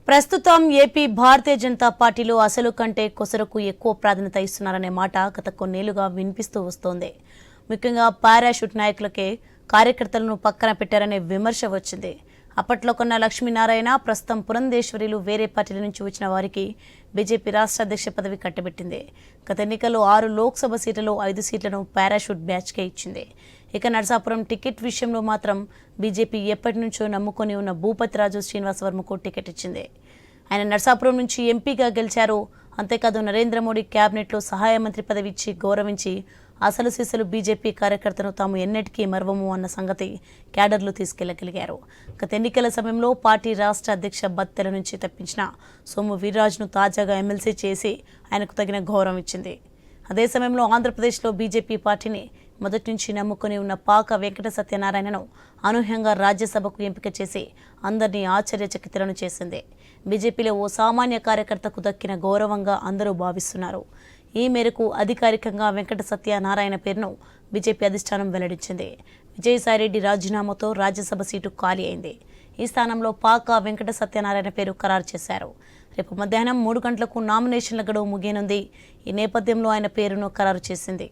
ప్రస్తుతం ఏపీ భారతీయ జనతా పార్టీలో అసలు కంటే కొసరకు ఎక్కువ ప్రాధాన్యత ఇస్తున్నారనే మాట గత కొన్నేళ్లుగా వినిపిస్తూ వస్తోంది. ముఖ్యంగా పారాషూట్ నాయకులకే కార్యకర్తలను పక్కన పెట్టారనే విమర్శ వచ్చింది. అప్పట్లో కొన్న లక్ష్మీనారాయణ, ప్రస్తుతం పురంధేశ్వరిలు వేరే పార్టీల నుంచి వచ్చిన వారికి బీజేపీ రాష్ట్ర అధ్యక్ష పదవి కట్టబెట్టింది. గత ఎన్నికల్లో 6 లోక్సభ సీట్లలో 5 సీట్లను పారాషూట్ బ్యాచ్కే ఇచ్చింది. ఇక నరసాపురం టికెట్ విషయంలో మాత్రం బీజేపీ ఎప్పటి నుంచో నమ్ముకొని ఉన్న భూపతిరాజు శ్రీనివాసవర్మకు టికెట్ ఇచ్చింది. ఆయన నరసాపురం నుంచి ఎంపీగా గెలిచారు. అంతేకాదు నరేంద్ర మోడీ క్యాబినెట్లో సహాయ మంత్రి పదవి ఇచ్చి గౌరవించి అసలు సిసలు బీజేపీ కార్యకర్తను తాము ఎన్నటికీ మర్వము అన్న సంగతి క్యాడర్లు తీసుకెళ్లగలిగారు. గత ఎన్నికల సమయంలో పార్టీ రాష్ట్ర అధ్యక్ష బత్తెల నుంచి తప్పించిన సోము వీర్రాజును తాజాగా ఎమ్మెల్సీ చేసి ఆయనకు తగిన గౌరవం ఇచ్చింది. అదే సమయంలో ఆంధ్రప్రదేశ్లో బీజేపీ పార్టీని మొదటి నుంచి నమ్ముకుని ఉన్న పాక వెంకట సత్యనారాయణను అనూహ్యంగా రాజ్యసభకు ఎంపిక చేసి అందరినీ ఆశ్చర్యచకితులను చేసింది. బీజేపీలో ఓ సామాన్య కార్యకర్తకు దక్కిన గౌరవంగా అందరూ భావిస్తున్నారు. ఈ మేరకు అధికారికంగా వెంకట సత్యనారాయణ పేరును బీజేపీ అధిష్టానం వెల్లడించింది. విజయసాయిరెడ్డి రాజీనామాతో రాజ్యసభ సీటు ఖాళీ అయింది. ఈ స్థానంలో పాక వెంకట సత్యనారాయణ పేరు ఖరారు చేశారు. రేపు మధ్యాహ్నం 3 గంటలకు నామినేషన్ల గడువు ముగియనుంది. ఈ నేపథ్యంలో ఆయన పేరును ఖరారు చేసింది.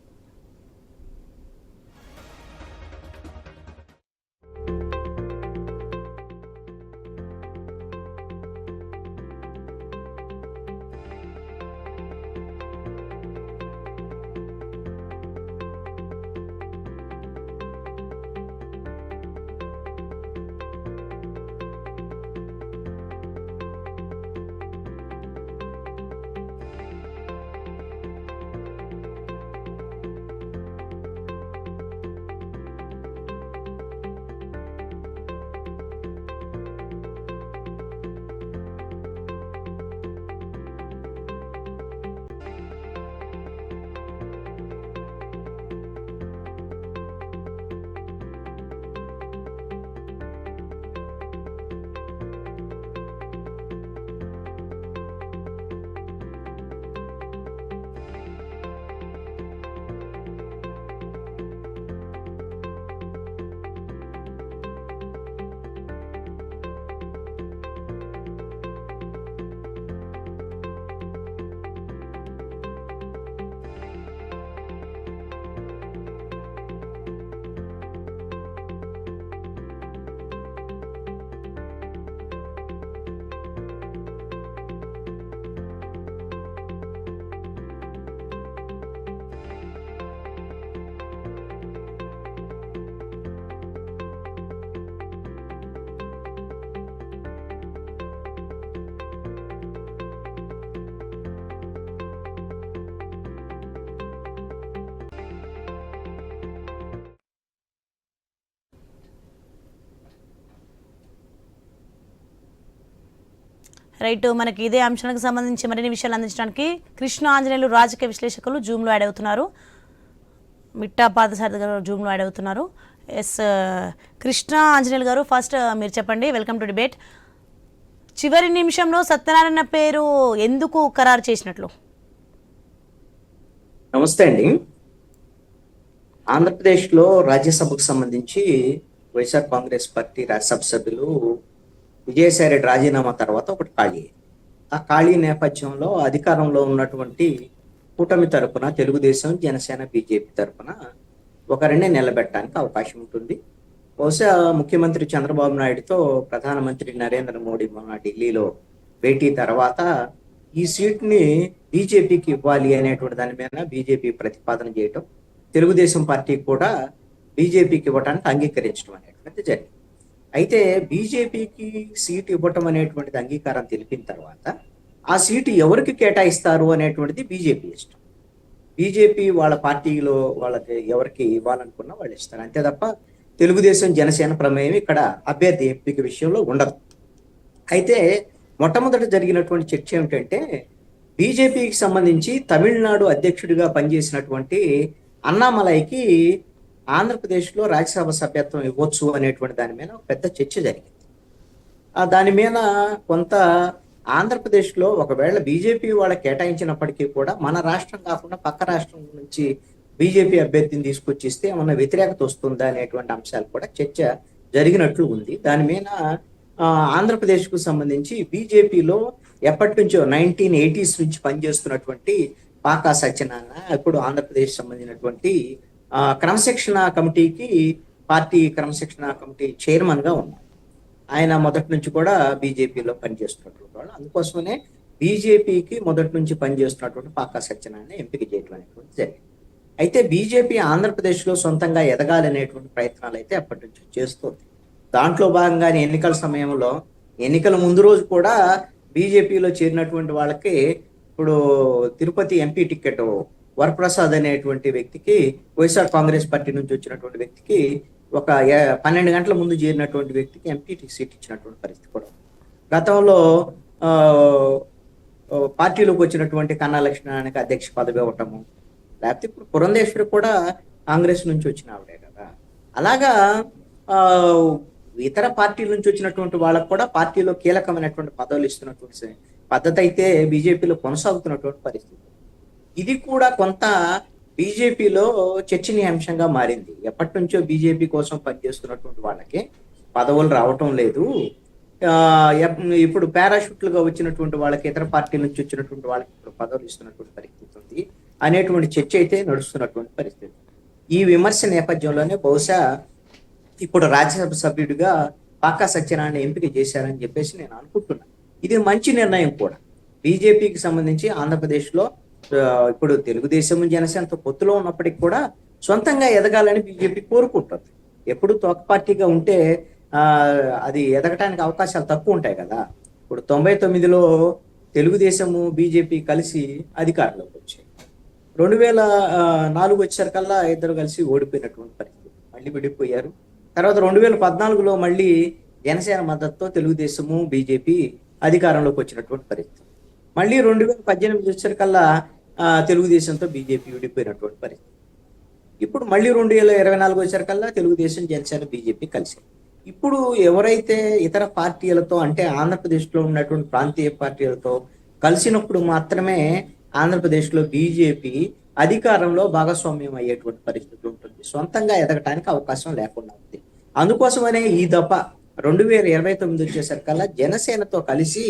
రైట్, మనకి ఇదే అంశానికి సంబంధించి మరిన్ని విషయాలు అందించడానికి కృష్ణ ఆంజనేయులు రాజకీయ విశ్లేషకులు జూమ్లో యాడ్ అవుతున్నారు. మిట్టా పాదసారథి గారు జూమ్లో యాడ్ అవుతున్నారు. ఎస్, కృష్ణ ఆంజనేయులు గారు, ఫస్ట్ మీరు చెప్పండి. Welcome to debate. చివరి నిమిషంలో సత్యనారాయణ పేరు ఎందుకు ఖరారు చేసినట్లు? నమస్తే అండి. ఆంధ్రప్రదేశ్లో రాజ్యసభకు సంబంధించి వైఎస్ఆర్ కాంగ్రెస్ పార్టీ రాజ్యసభ సభ్యులు విజయసాయిరెడ్డి రాజీనామా తర్వాత ఒకటి ఖాళీ. ఆ ఖాళీ నేపథ్యంలో అధికారంలో ఉన్నటువంటి కూటమి తరపున తెలుగుదేశం, జనసేన, బీజేపీ తరపున ఒకరినే నిలబెట్టడానికి అవకాశం ఉంటుంది. బహుశా ముఖ్యమంత్రి చంద్రబాబు నాయుడుతో ప్రధానమంత్రి నరేంద్ర మోడీ మొన్న ఢిల్లీలో భేటీ తర్వాత ఈ సీట్ని బీజేపీకి ఇవ్వాలి అనేటువంటి దాని మీద బీజేపీ ప్రతిపాదన చేయటం, తెలుగుదేశం పార్టీ కూడా బీజేపీకి ఇవ్వడానికి అంగీకరించడం అనేటువంటిది జరిగింది. అయితే బీజేపీకి సీటు ఇవ్వటం అనేటువంటిది అంగీకారం తెలిపిన తర్వాత ఆ సీటు ఎవరికి కేటాయిస్తారు అనేటువంటిది బీజేపీ ఇష్టం. బీజేపీ వాళ్ళ పార్టీలో వాళ్ళకి ఎవరికి ఇవ్వాలనుకున్నా వాళ్ళు ఇస్తారు, అంతే తప్ప తెలుగుదేశం, జనసేన ప్రమేయం ఇక్కడ అభ్యర్థి ఎంపిక విషయంలో ఉండదు. అయితే మొట్టమొదట జరిగినటువంటి చర్చ ఏమిటంటే, బీజేపీకి సంబంధించి తమిళనాడు అధ్యక్షుడిగా పనిచేసినటువంటి అన్నామలైకి ఆంధ్రప్రదేశ్లో రాజ్యసభ సభ్యత్వం ఇవ్వచ్చు అనేటువంటి దాని మీద పెద్ద చర్చ జరిగింది. దాని మీద కొంత ఆంధ్రప్రదేశ్లో ఒకవేళ బీజేపీ వాళ్ళకి కేటాయించినప్పటికీ కూడా మన రాష్ట్రం కాకుండా పక్క రాష్ట్రం నుంచి బీజేపీ అభ్యర్థిని తీసుకొచ్చి ఇస్తే ఏమన్నా వ్యతిరేకత వస్తుందా అనేటువంటి అంశాలు కూడా చర్చ జరిగినట్లు ఉంది. దాని మీద ఆంధ్రప్రదేశ్కు సంబంధించి బీజేపీలో ఎప్పటి నుంచో 1980s నుంచి పనిచేస్తున్నటువంటి పాకా సత్యనారాయణ ఇప్పుడు ఆంధ్రప్రదేశ్ సంబంధించినటువంటి క్రమశిక్షణ కమిటీకి పార్టీ క్రమశిక్షణ కమిటీ చైర్మన్ గా ఉన్నారు. ఆయన మొదటి నుంచి కూడా బీజేపీలో పనిచేస్తున్నటువంటి వాళ్ళు. అందుకోసమనే బీజేపీకి మొదటి నుంచి పనిచేస్తున్నటువంటి పాకా సత్యనారాయణ ఎంపిక చేయడం అనేటువంటి జరిగింది. అయితే బీజేపీ ఆంధ్రప్రదేశ్లో సొంతంగా ఎదగాలనేటువంటి ప్రయత్నాలు అయితే అప్పటి నుంచి చేస్తుంది. దాంట్లో భాగంగానే ఎన్నికల సమయంలో ఎన్నికల ముందు రోజు కూడా బీజేపీలో చేరినటువంటి వాళ్ళకి ఇప్పుడు తిరుపతి ఎంపీ టికెట్ వరప్రసాద్ అనేటువంటి వ్యక్తికి వైఎస్ఆర్ కాంగ్రెస్ పార్టీ నుంచి వచ్చినటువంటి వ్యక్తికి ఒక 12 గంటల ముందు చేరినటువంటి వ్యక్తికి ఎంపీ సీట్ ఇచ్చినటువంటి పరిస్థితి కూడా ఉంది. గతంలో పార్టీలోకి వచ్చినటువంటి కన్నా లక్ష్మీనారాయణకి అధ్యక్ష పదవి ఇవ్వటము, లేకపోతే ఇప్పుడు పురంధేశ్వరి కూడా కాంగ్రెస్ నుంచి వచ్చిన ఆవిడే కదా. అలాగా ఇతర పార్టీల నుంచి వచ్చినటువంటి వాళ్ళకు కూడా పార్టీలో కీలకమైనటువంటి పదవులు ఇస్తున్నటువంటి పద్ధతి అయితే బీజేపీలో కొనసాగుతున్నటువంటి పరిస్థితి. ఇది కూడా కొంత బీజేపీలో చర్చనీయాంశంగా మారింది. ఎప్పటి నుంచో బీజేపీ కోసం పనిచేస్తున్నటువంటి వాళ్ళకి పదవులు రావటం లేదు, ఇప్పుడు పారాషూట్లుగా వచ్చినటువంటి వాళ్ళకి ఇతర పార్టీల నుంచి వచ్చినటువంటి వాళ్ళకి ఇప్పుడు పదవులు ఇస్తున్నటువంటి పరిస్థితి ఉంది అనేటువంటి చర్చ అయితే నడుస్తున్నటువంటి పరిస్థితి. ఈ విమర్శ నేపథ్యంలోనే బహుశా ఇప్పుడు రాజ్యసభ సభ్యుడిగా పాకా సత్యనారాయణ ఎంపిక చేశారని చెప్పేసి నేను అనుకుంటున్నాను. ఇది మంచి నిర్ణయం కూడా. బీజేపీకి సంబంధించి ఆంధ్రప్రదేశ్లో ఇప్పుడు తెలుగుదేశం జనసేనతో పొత్తులో ఉన్నప్పటికీ కూడా సొంతంగా ఎదగాలని బీజేపీ కోరుకుంటుంది. ఎప్పుడు తోక పార్టీగా ఉంటే అది ఎదగటానికి అవకాశాలు తక్కువ ఉంటాయి కదా. ఇప్పుడు 99లో తెలుగుదేశము బీజేపీ కలిసి అధికారంలోకి వచ్చాయి. 2004 వచ్చేసరికల్లా ఇద్దరు కలిసి ఓడిపోయినటువంటి పరిస్థితి, మళ్ళీ విడిపోయారు. తర్వాత 2014లో మళ్ళీ జనసేన మద్దతుతో తెలుగుదేశము బీజేపీ అధికారంలోకి వచ్చినటువంటి పరిస్థితి. మళ్ళీ 2018 వచ్చేసరికల్లా తెలుగుదేశంతో బీజేపీ విడిపోయినటువంటి పరిస్థితి. ఇప్పుడు మళ్ళీ 2024 వచ్చేసరికల్లా తెలుగుదేశం జనసేన బీజేపీ కలిసి, ఇప్పుడు ఎవరైతే ఇతర పార్టీలతో అంటే ఆంధ్రప్రదేశ్లో ఉన్నటువంటి ప్రాంతీయ పార్టీలతో కలిసినప్పుడు మాత్రమే ఆంధ్రప్రదేశ్లో బీజేపీ అధికారంలో భాగస్వామ్యం అయ్యేటువంటి పరిస్థితి ఉంటుంది. సొంతంగా ఎదగటానికి అవకాశం లేకుండా ఉంది. అందుకోసమనే ఈ దఫ 2029 వచ్చేసరికల్లా జనసేనతో కలిసి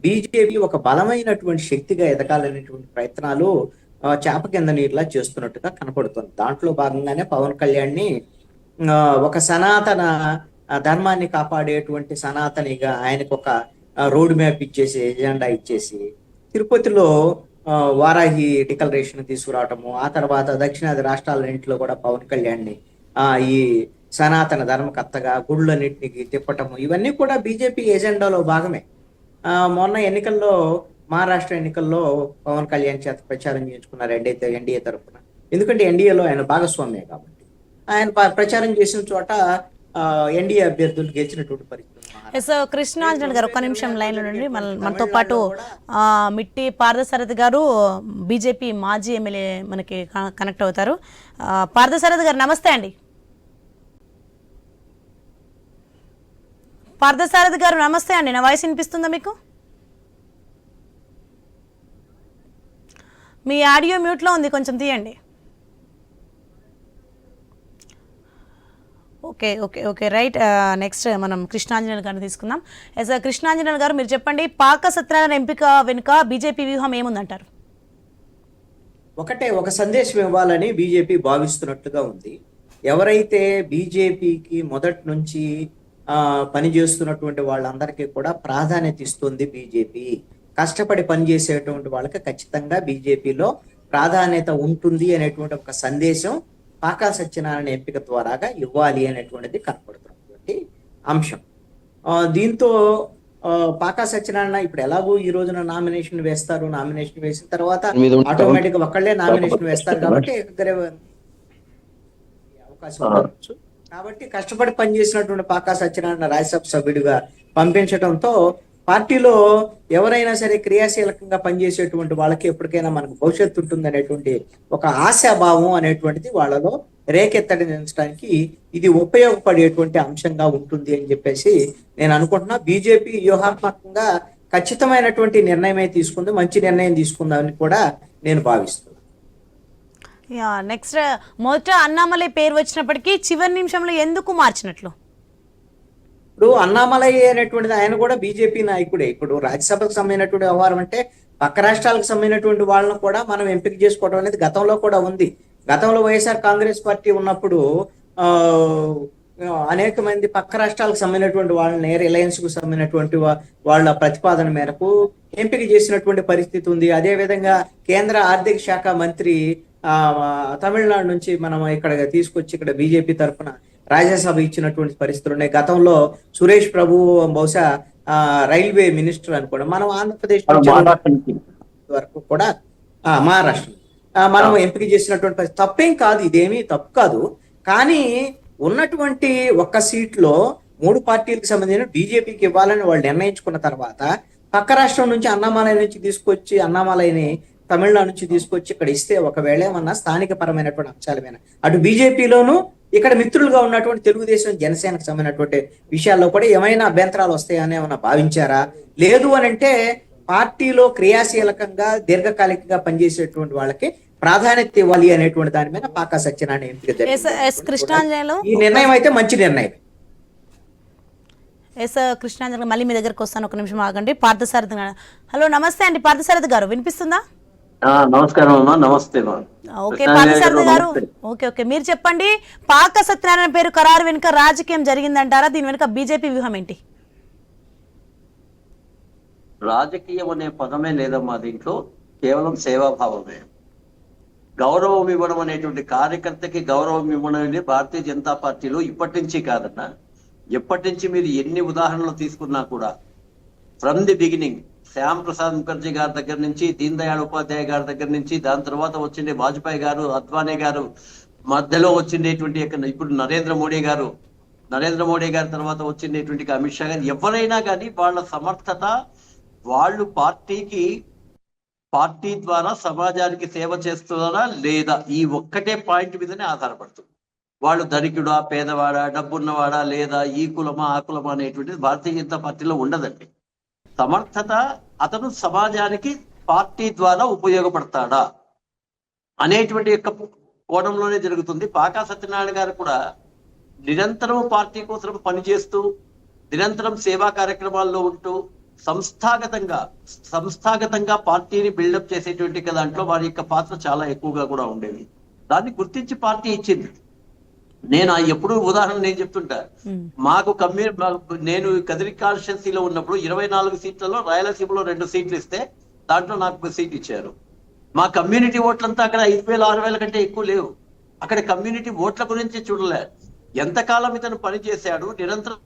బీజేపీ ఒక బలమైనటువంటి శక్తిగా ఎదగాలనేటువంటి ప్రయత్నాలు చేప కింద నీరులా చేస్తున్నట్టుగా కనపడుతుంది. దాంట్లో భాగంగానే పవన్ కళ్యాణ్ని ఒక సనాతన ధర్మాన్ని కాపాడేటువంటి సనాతనిగా ఆయనకు ఒక రోడ్ మ్యాప్ ఇచ్చేసి ఎజెండా ఇచ్చేసి తిరుపతిలో వారాహి డిక్లరేషన్ తీసుకురావటము, ఆ తర్వాత దక్షిణాది రాష్ట్రాలన్నింటిలో కూడా పవన్ కళ్యాణ్ని ఈ సనాతన ధర్మకర్తగా గుళ్ళన్నింటికి తిప్పటము, ఇవన్నీ కూడా బీజేపీ ఎజెండాలో భాగమే. మొన్న ఎన్నికల్లో మహారాష్ట్ర ఎన్నికల్లో పవన్ కళ్యాణ్ చేత ప్రచారం చేయించుకున్నారు ఎన్డీఏ తరఫున. ఎందుకంటే ఎన్డీఏలో ఆయన భాగస్వామ్యే కాబట్టి ఆయన ప్రచారం చేసిన చోట ఎన్డీఏ అభ్యర్థులు గెలిచినటువంటి పరిస్థితి. కృష్ణాంజన్ గారు ఒక్క నిమిషం లైన్ లో నుండి మనతో పాటు మిట్టి పార్థసారథి గారు బీజేపీ మాజీ ఎమ్మెల్యే మనకి కనెక్ట్ అవుతారు. పార్థసారథి గారు నమస్తే అండి. పార్థసారథి గారు నమస్తే అండి, నా వాయిస్ వినిపిస్తుందా మీకు? మీ ఆడియో మ్యూట్లో ఉంది, కొంచెం తీయండి. Okay okay okay right. Next మనం కృష్ణాంజనేయులు గారిని తీసుకుందాం. కృష్ణాంజనేయులు గారు, మీరు చెప్పండి, పాక సత్యనారాయణ ఎంపిక వెనుక బీజేపీ వ్యూహం ఏముందంటారు? ఒక సందేశం ఇవ్వాలని బీజేపీ భావిస్తున్నట్లుగా ఉంది. ఎవరైతే బీజేపీకి మొదటి నుంచి పనిచేస్తున్నటువంటి వాళ్ళందరికీ కూడా ప్రాధాన్యత ఇస్తుంది బీజేపీ. కష్టపడి పనిచేసేటువంటి వాళ్ళకి ఖచ్చితంగా బీజేపీలో ప్రాధాన్యత ఉంటుంది అనేటువంటి ఒక సందేశం పాకా సత్యనారాయణ ఎంపిక ద్వారాగా ఇవ్వాలి అనేటువంటిది కనపడుతున్నటువంటి అంశం. దీంతో పాకా సత్యనారాయణ ఇప్పుడు ఎలాగో ఈ రోజున నామినేషన్ వేస్తారు, నామినేషన్ వేసిన తర్వాత ఆటోమేటిక్ ఒక్కళ్ళే నామినేషన్ వేస్తారు కాబట్టి అవకాశం ఉండవచ్చు. కాబట్టి కష్టపడి పనిచేసినటువంటి పాకా సత్యనారాయణ రాజ్యసభ సభ్యుడిగా పంపించడంతో పార్టీలో ఎవరైనా సరే క్రియాశీలకంగా పనిచేసేటువంటి వాళ్ళకి ఎప్పటికైనా మనకు భవిష్యత్తు ఉంటుంది అనేటువంటి ఒక ఆశాభావం అనేటువంటిది వాళ్ళలో రేకెత్తడించడానికి ఇది ఉపయోగపడేటువంటి అంశంగా ఉంటుంది అని చెప్పేసి నేను అనుకుంటున్నా. బీజేపీ వ్యూహాత్మకంగా ఖచ్చితమైనటువంటి నిర్ణయమే తీసుకుంది, మంచి నిర్ణయం తీసుకుందామని కూడా నేను భావిస్తున్నాను. నెక్స్ట్, మొదట అన్నామలై పేరు వచ్చినప్పటికీ చివరి నిమిషంలో ఎందుకు మార్చినట్లు? ఇప్పుడు అన్నామలై అనేటువంటిది ఆయన కూడా బీజేపీ నాయకుడే. ఇప్పుడు రాజ్యసభకు సంబంధించినటువంటి వ్యవహారం అంటే పక్క రాష్ట్రాలకు సంబంధించినటువంటి వాళ్ళను కూడా మనం ఎంపిక చేసుకోవడం అనేది గతంలో కూడా ఉంది. గతంలో వైఎస్ఆర్ కాంగ్రెస్ పార్టీ ఉన్నప్పుడు ఆ అనేక మంది పక్క రాష్ట్రాలకు సంబంధించినటువంటి వాళ్ళని రిలయన్స్ కు సంబంధించినటువంటి వాళ్ళ ప్రతిపాదన మేరకు ఎంపిక చేసినటువంటి పరిస్థితి ఉంది. అదే విధంగా కేంద్ర ఆర్థిక శాఖ మంత్రి ఆ తమిళనాడు నుంచి మనం ఇక్కడ తీసుకొచ్చి ఇక్కడ బీజేపీ తరఫున రాజ్యసభ ఇచ్చినటువంటి పరిస్థితులు ఉన్నాయి. గతంలో సురేష్ ప్రభు బహుశా రైల్వే మినిస్టర్ అనుకోండి. మనం ఆంధ్రప్రదేశ్ వరకు కూడా మహారాష్ట్ర మనం ఎంపిక చేసినటువంటి పరిస్థితి తప్పేం కాదు, ఇదేమీ తప్పు కాదు. కానీ ఉన్నటువంటి ఒక్క సీట్లో 3 పార్టీలకు సంబంధించిన బీజేపీకి ఇవ్వాలని వాళ్ళు నిర్ణయించుకున్న తర్వాత పక్క రాష్ట్రం నుంచి అన్నామలై నుంచి తీసుకొచ్చి అన్నామలైని తమిళనాడు నుంచి తీసుకొచ్చి ఇక్కడ ఇస్తే ఒకవేళ ఏమన్నా స్థానిక పరమైనటువంటి అంశాలమైన అటు బీజేపీలోను ఇక్కడ మిత్రులుగా ఉన్నటువంటి తెలుగుదేశం జనసేనకు సంబంధించినటువంటి విషయాల్లో కూడా ఏమైనా అభ్యంతరాలు వస్తాయని ఏమైనా భావించారా? లేదు అని అంటే పార్టీలో క్రియాశీలకంగా దీర్ఘకాలికంగా పనిచేసేటువంటి వాళ్ళకి ప్రాధాన్యత ఇవ్వాలి అనేటువంటి దాని మీద పాకా సత్యనారాయణ ఎంపిక జరిగింది. ఈ నిర్ణయం అయితే మంచి నిర్ణయం. కృష్ణాంజలి మళ్ళీ మీ దగ్గరకు వస్తాను, ఒక నిమిషం ఆగండి. పార్థసారథి గారు, హలో నమస్తే అండి. పార్థసారథి గారు వినిపిస్తుందా? నమస్కారం అమ్మా. నమస్తే. ఓకే పార్థసారథి గారు, ఓకే మీరు చెప్పండి. పాక సత్యనారాయణ పేరు ఖరారు వెనుక రాజకీయం జరిగిందంటారా? దీని వెనుక బీజేపీ వ్యూహం ఏంటి? రాజకీయం అనే పదమే లేదమ్మా దీంట్లో, కేవలం సేవాభావమే. గౌరవం ఇవ్వడం అనేటువంటి కార్యకర్తకి గౌరవం ఇవ్వడం అనేది భారతీయ జనతా పార్టీలో ఇప్పటి నుంచి కాదన్నా, ఎప్పటి నుంచి మీరు ఎన్ని ఉదాహరణలు తీసుకున్నా కూడా from the beginning Shyam Prasad Mukherjee గారి దగ్గర నుంచి, దీన్ దయాళ్ ఉపాధ్యాయ గారి దగ్గర నుంచి, దాని తర్వాత వచ్చిండే వాజ్పేయి గారు, అద్వానీ గారు, మధ్యలో వచ్చిండేటువంటి ఇప్పుడు నరేంద్ర మోడీ గారి తర్వాత వచ్చిండేటువంటి అమిత్ షా గారు, ఎవరైనా కానీ వాళ్ళ సమర్థత వాళ్ళు పార్టీ ద్వారా సమాజానికి సేవ చేస్తున్నారా లేదా ఈ ఒక్కటే పాయింట్ మీదనే ఆధారపడుతుంది. వాళ్ళు ధనికుడా, పేదవాడా, డబ్బున్నవాడా, లేదా ఈ కులమా ఆ కులమా అనేటువంటిది భారతీయ జనతా పార్టీలో ఉండదండి. సమర్థత అతను సమాజానికి పార్టీ ద్వారా ఉపయోగపడతాడా అనేటువంటి యొక్క కోణంలోనే జరుగుతుంది. పాకా సత్యనారాయణ గారు కూడా నిరంతరం పార్టీ కోసం పనిచేస్తూ, నిరంతరం సేవా కార్యక్రమాల్లో ఉంటూ, సంస్థాగతంగా పార్టీని బిల్డప్ చేసేటువంటి దాంట్లో వారి యొక్క పాత్ర చాలా ఎక్కువగా కూడా ఉండేది. దాన్ని గుర్తించి పార్టీ ఇచ్చింది. నేను ఎప్పుడు ఉదాహరణ నేను చెప్తుంటా, మాకు నేను కదిరి కాన్స్టిట్యున్సీలో ఉన్నప్పుడు 24 సీట్లలో రాయలసీమలో 2 సీట్లు ఇస్తే దాంట్లో నాకు 1 సీట్ ఇచ్చారు. మా కమ్యూనిటీ ఓట్లంతా అక్కడ 5,000 6,000 కంటే ఎక్కువ లేవు. అక్కడ కమ్యూనిటీ ఓట్ల గురించి చూడలే, ఎంతకాలం ఇతను పని చేశాడు, నిరంతరం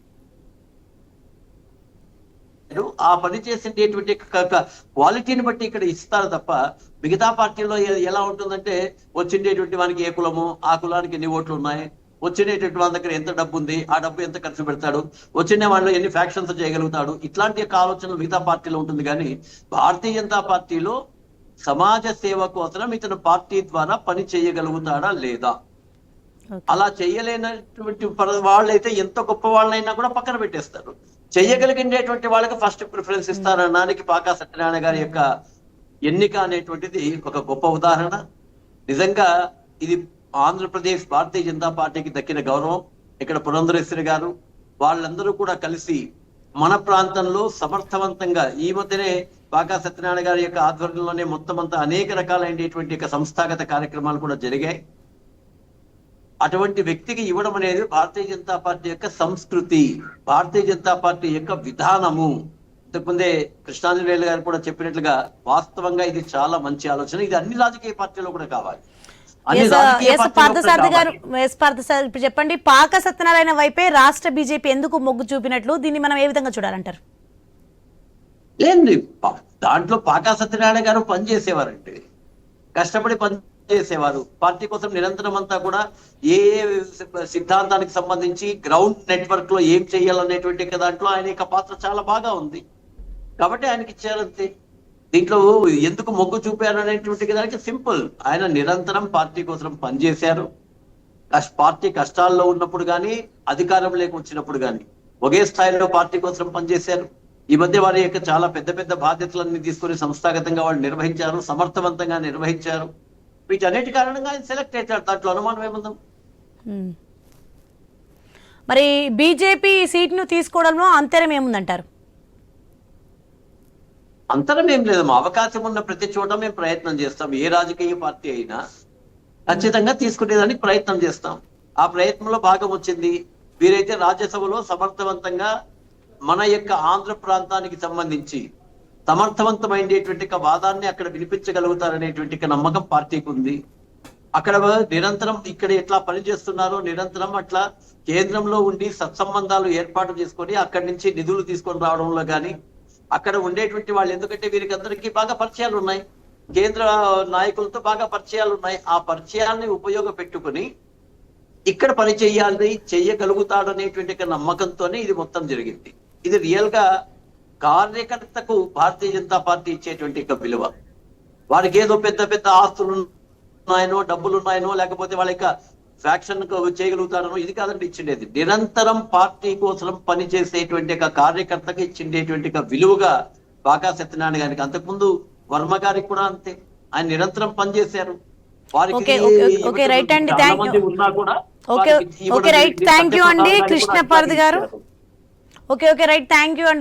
ఆ పని చేసేటువంటి క్వాలిటీని బట్టి ఇక్కడ ఇస్తారు తప్ప మిగతా పార్టీలో ఎలా ఉంటుందంటే వచ్చిండేటువంటి వానికి ఏ కులము, ఆ కులానికి ఎన్ని ఓట్లు ఉన్నాయి, వచ్చినటువంటి వాళ్ళ దగ్గర ఎంత డబ్బు ఉంది, ఆ డబ్బు ఎంత ఖర్చు పెడతాడు, వచ్చిన వాళ్ళు ఎన్ని ఫ్యాక్షన్స్ చేయగలుగుతాడు, ఇట్లాంటి ఆలోచనలు మిగతా పార్టీలో ఉంటుంది. కానీ భారతీయ జనతా పార్టీలో సమాజ సేవ కోసం ఇతను పార్టీ ద్వారా పని చేయగలుగుతాడా లేదా, అలా చేయలేనటువంటి వాళ్ళైతే ఎంత గొప్ప వాళ్ళైనా కూడా పక్కన పెట్టేస్తారు. చెయ్యగలిగినటువంటి వాళ్ళకి ఫస్ట్ ప్రిఫరెన్స్ ఇస్తారనడానికి పాకా సత్యనారాయణ గారి యొక్క ఎన్నిక అనేటువంటిది ఒక గొప్ప ఉదాహరణ. నిజంగా ఇది ఆంధ్రప్రదేశ్ భారతీయ జనతా పార్టీకి దక్కిన గౌరవం. ఇక్కడ పురంధరేశ్వరి గారు వాళ్ళందరూ కూడా కలిసి మన ప్రాంతంలో సమర్థవంతంగా ఈ మధ్యనే పాకా సత్యనారాయణ గారి యొక్క ఆధ్వర్యంలోనే మొత్తం అంతా అనేక రకాలైనటువంటి సంస్థాగత కార్యక్రమాలు కూడా జరిగాయి. అటువంటి వ్యక్తికి ఇవ్వడం అనేది భారతీయ జనతా పార్టీ యొక్క సంస్కృతి, భారతీయ జనతా పార్టీ యొక్క విధానము. ఇంతకుముందే కృష్ణాంజలి గారు కూడా చెప్పినట్లుగా వాస్తవంగా ఇది చాలా మంచి ఆలోచన. ఇది అన్ని రాజకీయ పార్టీలో కూడా కావాలి. పార్థసారథి గారు, ఇప్పుడు చెప్పండి, పాక సత్యనారాయణ వైపే రాష్ట్ర బీజేపీ ఎందుకు మొగ్గు చూపినట్లు, దీన్ని మనం ఏ విధంగా చూడాలంటారు? ఏంది దాంట్లో పాకా సత్యనారాయణ గారు పనిచేసేవారండి, కష్టపడి పనిచేసేవారు. పార్టీ కోసం నిరంతరం అంతా కూడా ఏ సిద్ధాంతానికి సంబంధించి గ్రౌండ్ నెట్వర్క్ లో ఏం చేయాలనేటువంటి దాంట్లో ఆయన యొక్క పాత్ర చాలా బాగా ఉంది కాబట్టి ఆయనకి ఇచ్చారంతే. దీంట్లో ఎందుకు మొగ్గు చూపారు అనేటువంటి దానికి సింపుల్, ఆయన నిరంతరం పార్టీ కోసం పనిచేశారు. పార్టీ కష్టాల్లో ఉన్నప్పుడు కానీ అధికారం వచ్చినప్పుడు కానీ ఒకే స్థాయిలో పార్టీ కోసం పనిచేశారు. ఈ మధ్య వారి యొక్క చాలా పెద్ద పెద్ద బాధ్యతలన్నీ తీసుకుని సంస్థాగతంగా వాళ్ళు నిర్వహించారు, సమర్థవంతంగా నిర్వహించారు. వీటన్నిటి కారణంగా ఆయన సెలెక్ట్ అవుతాడు, దాంట్లో అనుమానం ఏముందాం. మరి బీజేపీ సీట్ను తీసుకోవడంలో అంతరం ఏముందంటారు? అంతరం ఏం లేదు, అవకాశం ఉన్న ప్రతి చోట మేము ప్రయత్నం చేస్తాం. ఏ రాజకీయ పార్టీ అయినా ఖచ్చితంగా తీసుకునేదానికి ప్రయత్నం చేస్తాం. ఆ ప్రయత్నంలో భాగం వచ్చింది. వీరైతే రాజ్యసభలో సమర్థవంతంగా మన యొక్క ఆంధ్ర ప్రాంతానికి సంబంధించి సమర్థవంతమైనటువంటి వాదాన్ని అక్కడ వినిపించగలుగుతారనేటువంటి నమ్మకం పార్టీకి ఉంది. అక్కడ నిరంతరం ఇక్కడ ఎట్లా పనిచేస్తున్నారో నిరంతరం అట్లా కేంద్రంలో ఉండి సత్సంబంధాలు ఏర్పాటు చేసుకొని అక్కడి నుంచి నిధులు తీసుకొని రావడంలో కానీ అక్కడ ఉండేటువంటి వాళ్ళు, ఎందుకంటే వీరికి అందరికీ బాగా పరిచయాలు ఉన్నాయి, కేంద్ర నాయకులతో బాగా పరిచయాలు ఉన్నాయి. ఆ పరిచయాల్ని ఉపయోగపెట్టుకుని ఇక్కడ పని చెయ్యగలుగుతాడు అనేటువంటి నమ్మకంతోనే ఇది మొత్తం జరిగింది. ఇది రియల్ గా కార్యకర్తకు భారతీయ జనతా పార్టీ ఇచ్చేటువంటి విలువ. వారికి ఏదో పెద్ద పెద్ద ఆస్తులు ఉన్నాయనో, డబ్బులు ఉన్నాయనో, లేకపోతే వాళ్ళ యొక్క ఫ్యాక్షన్ చేయగలుగుతారనో ఇది కాదండి ఇచ్చిండేది. నిరంతరం పార్టీ కోసం పనిచేసేటువంటి కార్యకర్తకి ఇచ్చిండేటువంటి విలువగా బాగా సత్యనారాయణ గారికి, అంతకుముందు వర్మ గారికి కూడా అంతే. ఆయన నిరంతరం పనిచేశారు. వారికి రైట్ అండి, చాలా మంది ఉన్నా కూడా రైట్, థ్యాంక్ యూ అండి కృష్ణ పార్థి గారు. రైట్, థ్యాంక్ యూ అండి.